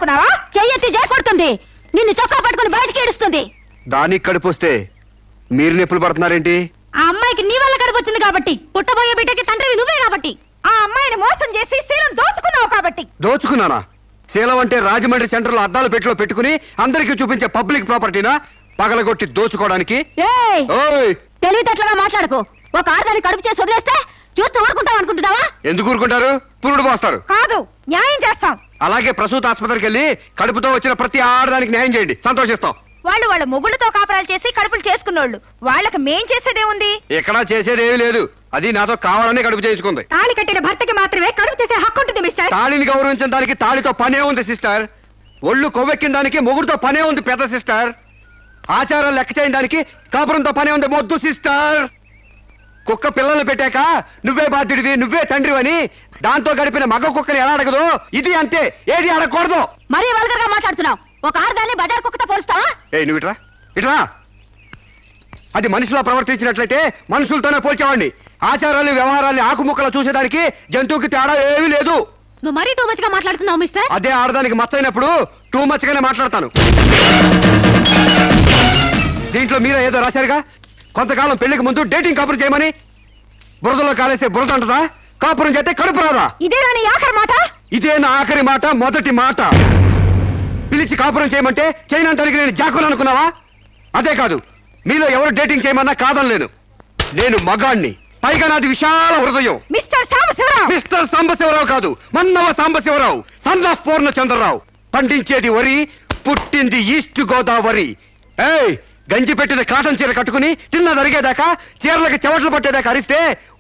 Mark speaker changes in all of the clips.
Speaker 1: అనుకున్నావా? చెయ్యెత్తి కొడుతుంది, నిన్ను చొక్కా పట్టుకుని బయటికి ఏడుస్తుంది.
Speaker 2: దానికి కడుపు వస్తే మీరు నొప్పులు పడుతున్నారేంటి?
Speaker 1: ఆ అమ్మాయికి నీ వల్ల కడుపు వచ్చింది కాబట్టి, పుట్టబోయే బిడ్డకి తండ్రివి నువ్వే కాబట్టి, ఆ అమ్మాయిని మోసం చేసి శీలం దోచుకున్నావు కాబట్టి.
Speaker 2: దోచుకున్నానా? శీలం అంటే రాజమండ్రి సెంటర్ లో అద్దాల పెట్టిలో పెట్టుకుని అందరికీ చూపించే పబ్లిక్ ప్రాపర్టీనా పగలగొట్టి దోచుకోవడానికి?
Speaker 1: తెలివితేటలుగా మాట్లాడుకో. ఒక ఆడదాన్ని కడుపు చేసి వదిలేస్తే చూస్తూ ఊరుకుంటావు అనుకుంటున్నావా?
Speaker 2: ఎందుకు ఊరుకుంటారు? పురుడు పోస్తారు.
Speaker 1: కాదు, న్యాయం చేస్తాం.
Speaker 2: అలాగే ప్రసూత ఆసుపత్రికి వెళ్ళి కడుపుతో వచ్చిన ప్రతి ఆడదానికి న్యాయం చేయండి, సంతోషిస్తాం.
Speaker 1: వాళ్ళు వాళ్ళ మొగుళ్ళతో కాపరాలు చేసి కడుపులు చేసుకున్నోళ్ళు, వాళ్ళకి మేం చేసేదే ఉంది?
Speaker 2: ఎక్కడా చేసేదేమీ లేదు. అది నాతో కావాలని కడుపు చేయించుకుంది.
Speaker 1: తాళి కట్టిన భర్తకి మాత్రమే కడుపు చేసే హక్కు ఉంటుంది మిస్టర్.
Speaker 2: తాళిని గౌరవించిన దానికి తాళితో పనే ఉంది సిస్టర్. ఒళ్ళు కొవ్వెక్కిన దానికి మొగుడుతో పనే ఉంది పెద్ద సిస్టర్. ఆచారాలు లెక్క చేయని దానికి కాపురంతో పనే ఉంది మొద్దు సిస్టర్. కుక్క పిల్లలు పెట్టాక నువ్వే బాధ్యుడివి, నువ్వే తండ్రివని దాంతో గడిపిన మగ కుక్కని ఎలా అడగదు? ఇది అంతే, ఏది అడగకూడదు.
Speaker 1: మరీ వల్గర్ గా మాట్లాడుతున్నావు. ఒక ఆడదాన్ని బజార్ కుక్కతో పోలుస్తావా?
Speaker 2: నువ్వు ఇట్రా ఇట్రా. అది మనిషిలో ప్రవర్తించినట్లయితే మనుషులతోనే పోల్చేవాడిని. ఆచారాలు వ్యవహారాలు ఆకుముక్కలు చూసేదానికి జంతువుకి తేడా ఏమీ లేదు.
Speaker 1: నువ్వు మరీ టూ మచ్ గా మాట్లాడుతున్నావు మిస్టర్.
Speaker 2: అదే ఆడదానికి మచ్చైనప్పుడు టూ మచ్ గానే మాట్లాడతాను. దీంట్లో మీరే ఏదో రాశారుగా, కొంతకాలం పెళ్లికి ముందు డేటింగ్ కాపురం చేయమని. బురదలో కాలేస్తే బురద అంటదా? కాపురం చేస్తే కడుపు రాదా?
Speaker 1: ఇదే నా ఆఖరి మాట.
Speaker 2: ఇదే నా ఆఖరి మాట, మొదటి మాట. పిలిచి కాపురం చేయమంటే చేయనంటానికి నేను జాకులు అనుకున్నావా? అదే కాదు, మీలో ఎవరు డేటింగ్ చేయమన్నా కాదనలేను. నేను మగాణ్ణి, పైగా నాది విశాల హృదయం.
Speaker 1: మిస్టర్ సాంబశివరావు.
Speaker 2: మిస్టర్ సాంబశివరావు కాదు, మన్నవ సాంబశివరావు, సన్ ఆఫ్ పూర్ణచంద్రరావు. పండించేది వరి, పుట్టింది ఈస్ట్ గోదావరి. గంజి పెట్టిన కాటన్ చీర కట్టుకుని తిన్న జరిగేదాకా, చీరలకి చెవట్లు పట్టేదాకా అరిస్తే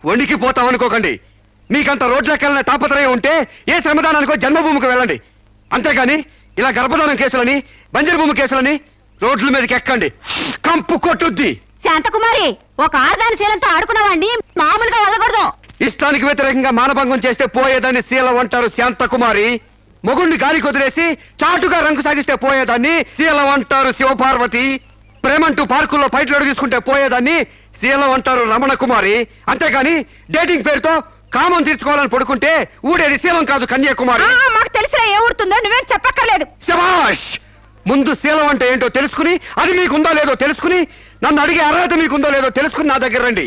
Speaker 2: వణికిపోతాం అనుకోకండి. మీకంత రోడ్లకెళ్ళిన తాపత్రయం ఉంటే ఏ శ్రమదానానికో జన్మభూమికి వెళ్ళండి. అంతేగాని ఇలా గర్భధానం కేసులని, బంజరు భూమి కేసులని రోడ్ల మీదకి ఎక్కండి, కంపు కొట్టుద్ది.
Speaker 1: శాంతకుమారి, ఒక ఆడదాని శీలంతో ఆడుకున్నావాడిని మామూలుగా వెళ్ళకూడదు.
Speaker 2: ఇష్టానికి వ్యతిరేకంగా మానభంగం చేస్తే పోయేదాన్ని శీలం అంటారు శాంతకుమారి. మొగుణ్ణి గాలికి వదిలేసి చాటుగా రంగు సాగిస్తే పోయేదాన్ని శీలం అంటారు శివపార్వతి. ప్రేమంటూ పార్కుల్లో ఫైట్లోడు తీసుకుంటే పోయేదాన్ని శీలం అంటారు రమణ కుమారి. అంతేగాని డేటింగ్ పేరుతో కామం తీర్చుకోవాలని పడుకుంటే ఊడేది శీలం కాదు కన్యాకుమారి.
Speaker 1: మాకు తెలిసినా ఏ ఊరుతుందో నువ్వేం చెప్పక్కర్లేదు.
Speaker 2: శభాష్! ముందు శీలం అంటే ఏంటో తెలుసుకుని, అది మీకుందో లేదో తెలుసుకుని, నన్ను అడిగే అర్హత మీకుందో లేదో తెలుసుకుని నా దగ్గర రండి.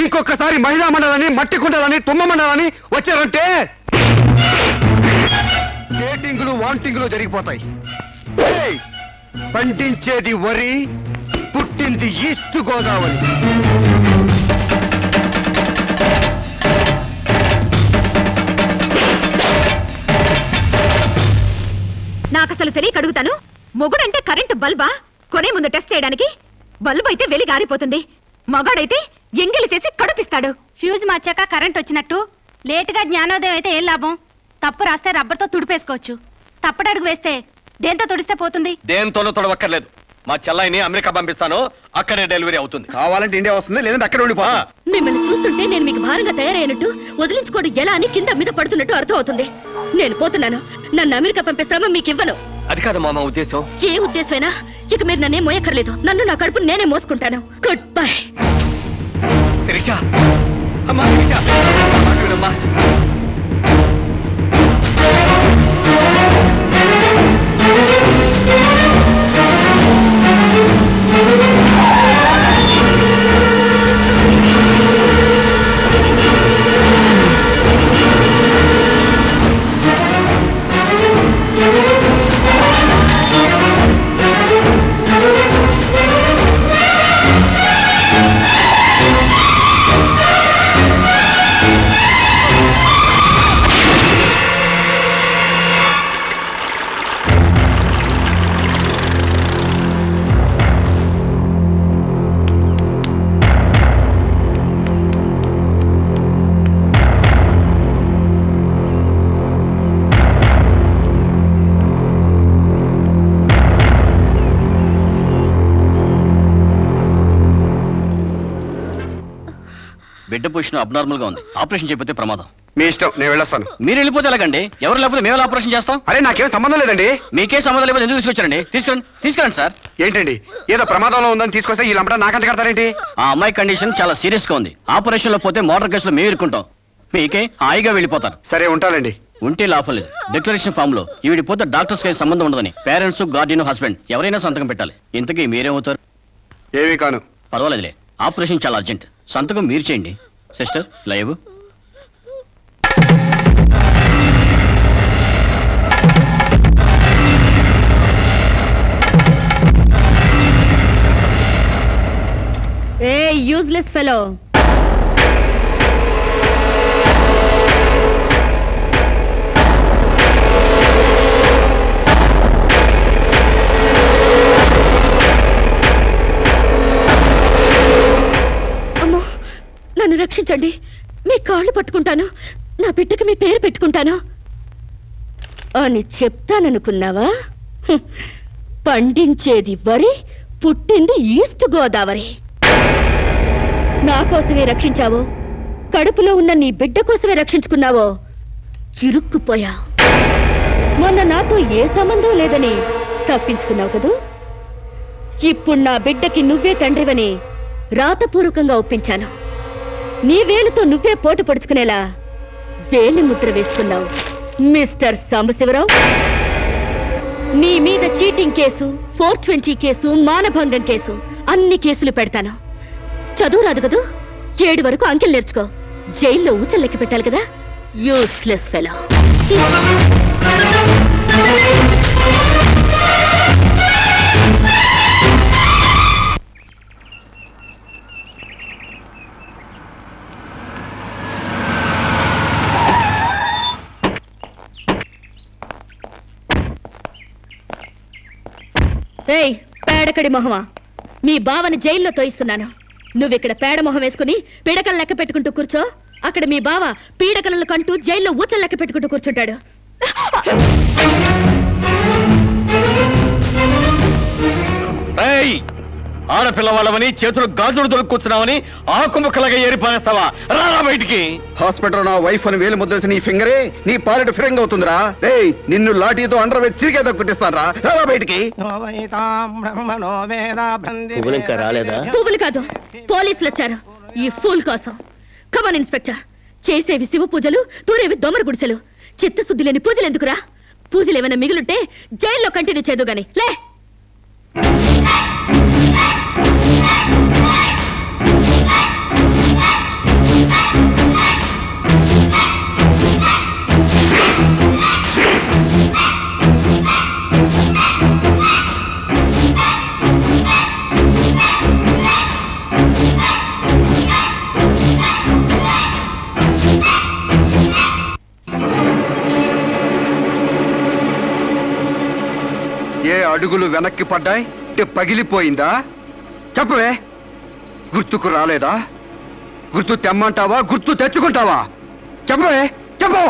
Speaker 2: ఇంకొకసారి మహిళా మండలని, మట్టి కుండలని, తుమ్మ మండలని వచ్చారంటే డేటింగ్లు వాంటింగ్లు జరిగిపోతాయి. పండించేది వరి, పుట్టింది ఈస్ట్ గోదావరి.
Speaker 1: నాకు అసలు తెలియక అడుగుతాను, మొగుడంటే కరెంటు బల్బా? కొనే ముందు టెస్ట్ చేయడానికి. బల్బు అయితే వెలి గారిపోతుంది, మగాడైతే ఎంగిలి చేసి కడుపిస్తాడు. ఫ్యూజ్ మార్చాక కరెంట్ వచ్చినట్టు లేటుగా జ్ఞానోదయం అయితే ఏం లాభం? తప్పు రాస్తే రబ్బర్తో తుడిపేసుకోవచ్చు, తప్పటడుగు వేస్తే దేంతో తుడిస్తే పోతుంది?
Speaker 3: దేంతోనూ తొడవక్కర్లేదు. మా చెల్లాయిని అమెరికా పంపిస్తాను, అక్కడే డెలివరీ అవుతుంది.
Speaker 2: కావాలంటే ఇండియా వస్తుంది, లేదంటే అక్కడ ఉండిపో.
Speaker 1: మిమ్మల్ని చూస్తుంటే నేను మీకు భారంగా తయారైనట్టు, వదిలించుకోవడం ఎలా అని కింద మీద పడుతున్నట్టు అర్థం అవుతుంది. నేను పోతున్నాను. నన్ను అమెరికా పంపే శ్రమ మీకు ఇవ్వను.
Speaker 3: అది కాదు మా ఉద్దేశం.
Speaker 1: ఏ ఉద్దేశమైనా ఇక మీరు నన్నే మోయక్కర్లేదు. నన్ను నా కడుపు నేనే మోసుకుంటాను. Good bye.
Speaker 3: శిరీష, అమ్మా శిరీష, అమ్మా. బిడ్డ పొజిషన్ అబ్నార్మల్ గా ఉంది. ఆపరేషన్ చేయకపోతే ప్రమాదం.
Speaker 2: మీ ఇష్టం, నేను వెళ్ళొస్తాను.
Speaker 3: మీరు వెళ్ళిపోతే ఎలాగండి? ఎవరు లేకపోతే మేము ఆపరేషన్ చేస్తాం.
Speaker 2: అరే నాకేం సంబంధం లేదండి.
Speaker 3: మీకే సంబంధం లేకపోతే ఎందుకు తీసుకొచ్చారండి? తీసుకురండి సార్.
Speaker 2: ఏంటండి ఏదో ప్రమాదంలో ఉందని తీసుకొస్తే ఈ లంపట నాకంట కడతారేంటి?
Speaker 3: ఆ అమ్మాయి కండిషన్ చాలా సీరియస్ గా ఉంది. ఆపరేషన్ లో పోతే మోటార్ కేసులో మేము ఇరుక్కుంటాం. మీకే హాయిగా వెళ్ళిపోతారు.
Speaker 2: సరే ఉంటానండి.
Speaker 4: ఉంటే లాభం లేదు. డిక్లరేషన్ ఫామ్ లో ఈవిడి పోతే డాక్టర్స్ కి సంబంధం ఉండదని పేరెంట్స్, గార్డియన్, హస్బెండ్ ఎవరైనా సంతకం పెట్టాలి. ఇంతకీ మీరేమవుతారు?
Speaker 2: ఏమీ కాను.
Speaker 4: పర్వాలేదులే, ఆపరేషన్ చాలా అర్జెంట్. సంతకం మీరు చేయండి. Sister live.
Speaker 1: ఏ యూజ్లెస్ ఫెలో, అమ్మో నన్ను రక్షించండి. మీ కాళ్ళు పట్టుకుంటాను, నా బిడ్డకి మీ పేరు పెట్టుకుంటాను అని చెప్తాననుకున్నావా? పండించేది వరి, పుట్టింది ఈస్ట్ గోదావరి. నా కోసమే రక్షించావో, కడుపులో ఉన్న నీ బిడ్డ కోసమే రక్షించుకున్నావో చిరుక్కుపోయా. మొన్న నాతో ఏ సంబంధం లేదని తప్పించుకున్నావు కదూ. ఇప్పుడు నా బిడ్డకి నువ్వే తండ్రివని రాతపూర్వకంగా ఒప్పించాను. నీ వేలుతో నువ్వే పోటు పడుచుకునేలా వేలి ముద్ర వేసుకున్నావు మిస్టర్ సాంబశివరావు. నీ మీద చీటింగ్ కేసు, 420 కేసు, మానభంగం కేసు, అన్ని కేసులు పెడతాను. చదువు రాదు కదూ, 7 వరకు అంకెలు నేర్చుకో. జైల్లో ఊచల్లెక్కి పెట్టాలి కదా. Useless fellow. ఏయ్ పేడకడి మొహమా, మీ బావని జైల్లో తోయిస్తున్నాను. నువ్విక్కడ పేడ మొహం వేసుకుని పీడకలు లెక్క పెట్టుకుంటూ కూర్చో. అక్కడ మీ బావ పీడకలను కంటూ జైల్లో ఊచలు లెక్క పెట్టుకుంటూ కూర్చుంటాడు.
Speaker 3: ఆడపిల్లవాళ్ళమని చేతులు గాజులు దొరుకుతున్నావని ఆకుముక్కలాగా ఏరిపారేస్తావా? రారా బయటికి.
Speaker 2: హాస్పిటల్ నా వైఫ్ అని వేలు ముద్రేసి నీ ఫింగరే నీ పాలెట్ ఫిరంగ్ అవుతుందిరా. ఏయ్ నిన్ను లాఠీతో అండర్ వేసి తిరిగేదా కుట్టిస్తానరా. రారా బయటికి.
Speaker 4: రాలేదా?
Speaker 1: పువ్వులు కాదు, పోలీసులు వచ్చారు ఈ ఫూల్ కోసం. Come on inspector. చేసేవి శివ పూజలు, తూరేవి దొమర గుడిసెలు. చిత్తశుద్ధి లేని పూజలు ఎందుకురా? పూజలు ఏమైనా మిగులుంటే జైల్లో కంటిన్యూ చేదు గాని లే.
Speaker 2: ఏ అడుగులు వెనక్కి పడ్డాయి? పగిలిపోయిందా? చెప్పవే. గుర్తుకు రాలేదా? గుర్తు తెమ్మంటావా, గుర్తు తెచ్చుకుంటావా? చెప్పవే, చెప్పు.